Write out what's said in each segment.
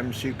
MCQ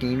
3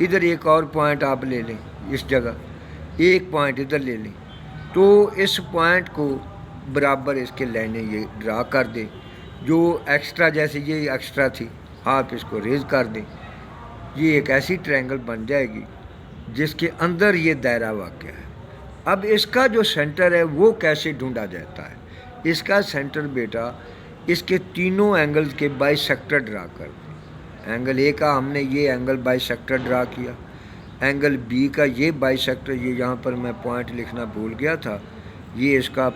ادھر ایک اور پوائنٹ آپ لے لیں اس جگہ، ایک پوائنٹ ادھر لے لیں، تو اس پوائنٹ کو برابر اس کے لائنیں یہ ڈرا کر دیں، جو ایکسٹرا جیسے یہ ایکسٹرا تھی آپ اس کو ریز کر دیں، یہ ایک ایسی ٹرائنگل بن جائے گی جس کے اندر یہ دائرہ واقع ہے۔ اب اس کا جو سینٹر ہے وہ کیسے ڈھونڈا جاتا ہے؟ اس کا سینٹر بیٹا اس کے تینوں اینگلز کے بائی سیکٹر ڈرا کر دیں۔ اینگل اے کا ہم نے یہ اینگل بائی سیکٹر ڈرا کیا، اینگل بی کا یہ بائی سیکٹر، یہ یہاں پر میں پوائنٹ لکھنا بھول گیا تھا، یہ اس کا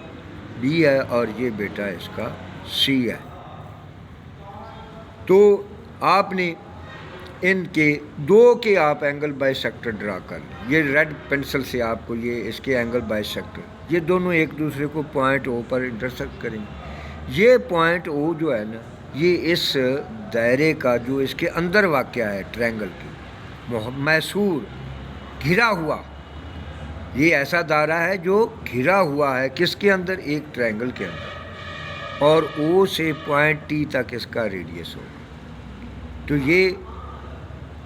بی ہے اور یہ بیٹا اس کا سی ہے۔ تو آپ نے ان کے دو کے آپ اینگل بائی سیکٹر ڈرا کر لیں، یہ ریڈ پینسل سے آپ کو یہ اس کے اینگل بائی سیکٹر، یہ دونوں ایک دوسرے کو پوائنٹ او پر انٹرسیکٹ کریں گے۔ یہ پوائنٹ او جو ہے نا، یہ اس دائرے کا جو اس کے اندر واقع ہے ٹرائنگل کی محصور گھرا ہوا، یہ ایسا دائرہ ہے جو گھرا ہوا ہے کس کے اندر؟ ایک ٹرائنگل کے اندر، اور او سے پوائنٹ ٹی تک اس کا ریڈیس ہوگا۔ تو یہ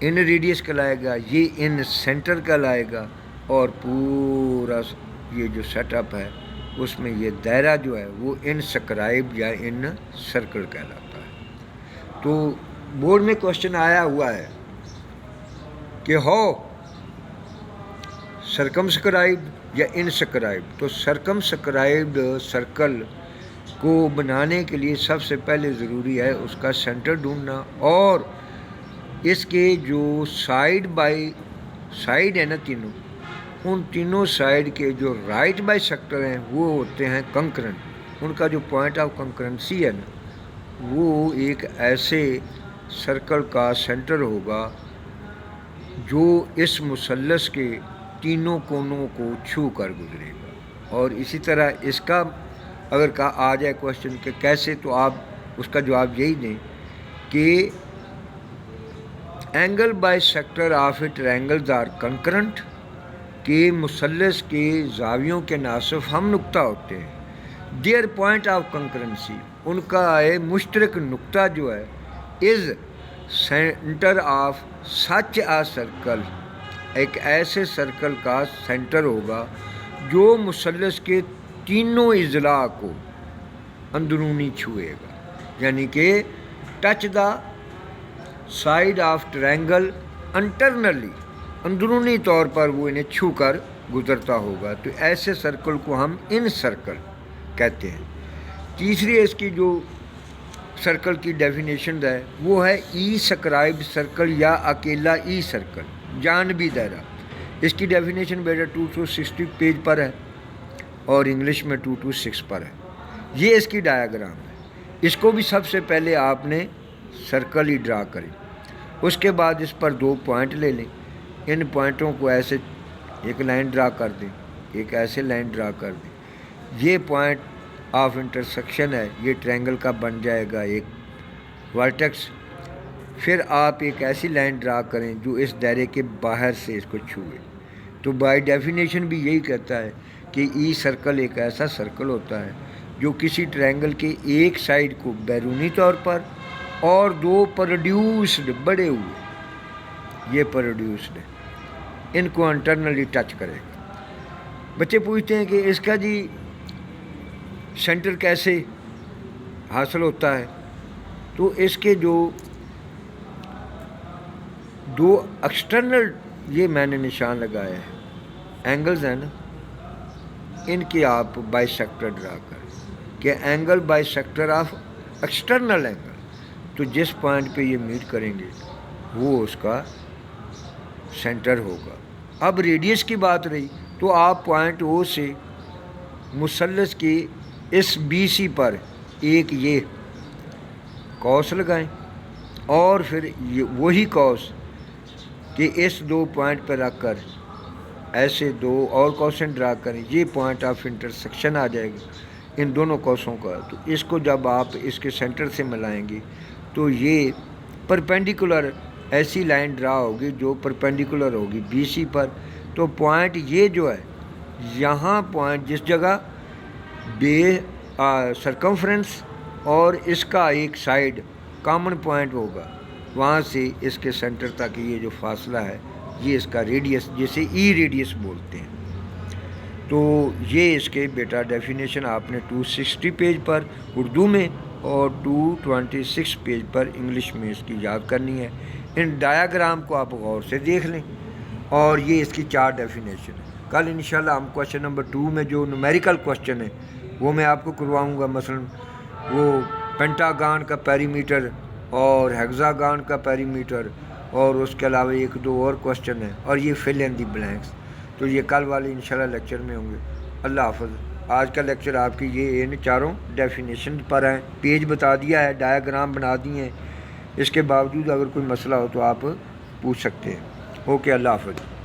ان ریڈیس کہلائے گا، یہ ان سینٹر کہلائے گا، اور پورا یہ جو سیٹ اپ ہے اس میں یہ دائرہ جو ہے وہ ان سکرائب یا ان سرکل کہلاتا ہے۔ تو بورڈ میں کوشچن آیا ہوا ہے کہ ہو سرکم سکرائب یا ان سکرائب، تو سرکم سکرائبڈ سرکل کو بنانے کے لیے سب سے پہلے ضروری ہے اس کا سینٹر ڈھونڈنا، اور اس کے جو سائیڈ بائی سائیڈ ہے نا تینوں، ان تینوں سائیڈ کے جو رائٹ بائی سیکٹر ہیں وہ ہوتے ہیں کنکرنٹ، ان کا جو پوائنٹ آف کنکرنسی ہے نا وہ ایک ایسے سرکل کا سینٹر ہوگا جو اس مثلث کے تینوں کونوں کو چھو کر گزرے گا۔ اور اسی طرح اس کا اگر آ جائے کوشچن کہ کیسے، تو آپ اس کا جواب یہی دیں کہ angle bisector of a triangles are concurrent, کہ مثلث کے زاویوں کے ناصف ہم نقطہ ہوتے ہیں، دیئر پوائنٹ آف کنکرنسی، ان کا مشترک نقطہ جو ہے، is centre of such a circle, ایک ایسے سرکل کا سینٹر ہوگا جو مثلث کے تینوں اضلاع کو اندرونی چھوئے گا، یعنی کہ touch the side of triangle internally, اندرونی طور پر وہ انہیں چھو کر گزرتا ہوگا، تو ایسے سرکل کو ہم ان سرکل کہتے ہیں۔ تیسری اس کی جو سرکل کی ڈیفینیشن ہے وہ ہے ای سکرائب سرکل یا اکیلا ای سرکل، جانبی دائرہ۔ اس کی ڈیفینیشن بیٹا 260 پیج پر ہے اور انگلش میں 226 پر ہے۔ یہ اس کی ڈایاگرام ہے، اس کو بھی سب سے پہلے آپ نے سرکل ہی ڈرا کریں، اس کے بعد اس پر دو پوائنٹ لے لیں، ان پوائنٹوں کو ایسے ایک لائن ڈرا کر دیں، ایک ایسے لائن ڈرا کر دیں، یہ پوائنٹ آف انٹرسیکشن ہے، یہ ٹرائنگل کا بن جائے گا ایک ورٹیکس۔ پھر آپ ایک ایسی لائن ڈرا کریں جو اس دائرے کے باہر سے اس کو چھوئے، تو بائی ڈیفینیشن بھی یہی کہتا ہے کہ ای سرکل ایک ایسا سرکل ہوتا ہے جو کسی ٹرائنگل کے ایک سائیڈ کو بیرونی طور پر اور دو پروڈیوسڈ بڑے ہوئے، یہ پروڈیوسڈ ہے، ان کو انٹرنلی ٹچ کرے گا۔ بچے پوچھتے ہیں کہ اس کا جی سینٹر کیسے حاصل ہوتا ہے؟ تو اس کے جو دو ایکسٹرنل، یہ میں نے نشان لگایا ہے، اینگلز ہیں نا، ان کے آپ بائی سیکٹر ڈرا کریں کہ angle bisector of external angle, تو جس پوائنٹ پہ یہ میٹ کریں گے وہ اس کا سینٹر ہوگا۔ اب ریڈیس کی بات رہی تو آپ پوائنٹ او سے مثلث کے اس بی سی پر ایک یہ قوس لگائیں، اور پھر وہی قوس کہ اس دو پوائنٹ پہ رکھ کر ایسے دو اور قوسیں ڈرا کریں، یہ پوائنٹ آف انٹرسیکشن آ جائے گا ان دونوں قوسوں کا۔ تو اس کو جب آپ اس کے سینٹر سے ملائیں گے تو یہ پرپینڈیکولر ایسی لائن ڈرا ہوگی جو پرپینڈیکولر ہوگی بی سی پر۔ تو پوائنٹ یہ جو ہے، یہاں پوائنٹ جس جگہ بے سرکمفرنس اور اس کا ایک سائیڈ کامن پوائنٹ ہوگا، وہاں سے اس کے سینٹر تک یہ جو فاصلہ ہے یہ اس کا ریڈیس جیسے ای ریڈیس بولتے ہیں. تو یہ اس کے بیٹا ڈیفینیشن آپ نے 260 پیج پر اردو میں اور 226 پیج پر انگلش میں اس کی یاد کرنی ہے. ان ڈایاگرام کو آپ غور سے دیکھ لیں اور یہ اس کی 4 ڈیفینیشن ہے. کل انشاءاللہ ہم کوشچن نمبر 2 میں جو نومیریکل کوشچن ہے وہ میں آپ کو کرواؤں گا. مثلا وہ پینٹاگان کا پیری میٹر اور ہیگزاگان کا پیری میٹر اور اس کے علاوہ 1-2 اور کوشچن ہیں اور یہ فل ان دی بلینکس. تو یہ کل والے انشاءاللہ لیکچر میں ہوں گے. اللہ حافظ. آج کا لیکچر آپ کی یہ ان 4 ڈیفینیشن پر ہیں. پیج بتا دیا ہے, ڈایاگرام بنا دیے ہیں. اس کے باوجود اگر کوئی مسئلہ ہو تو آپ پوچھ سکتے ہیں. اوکے, اللہ حافظ.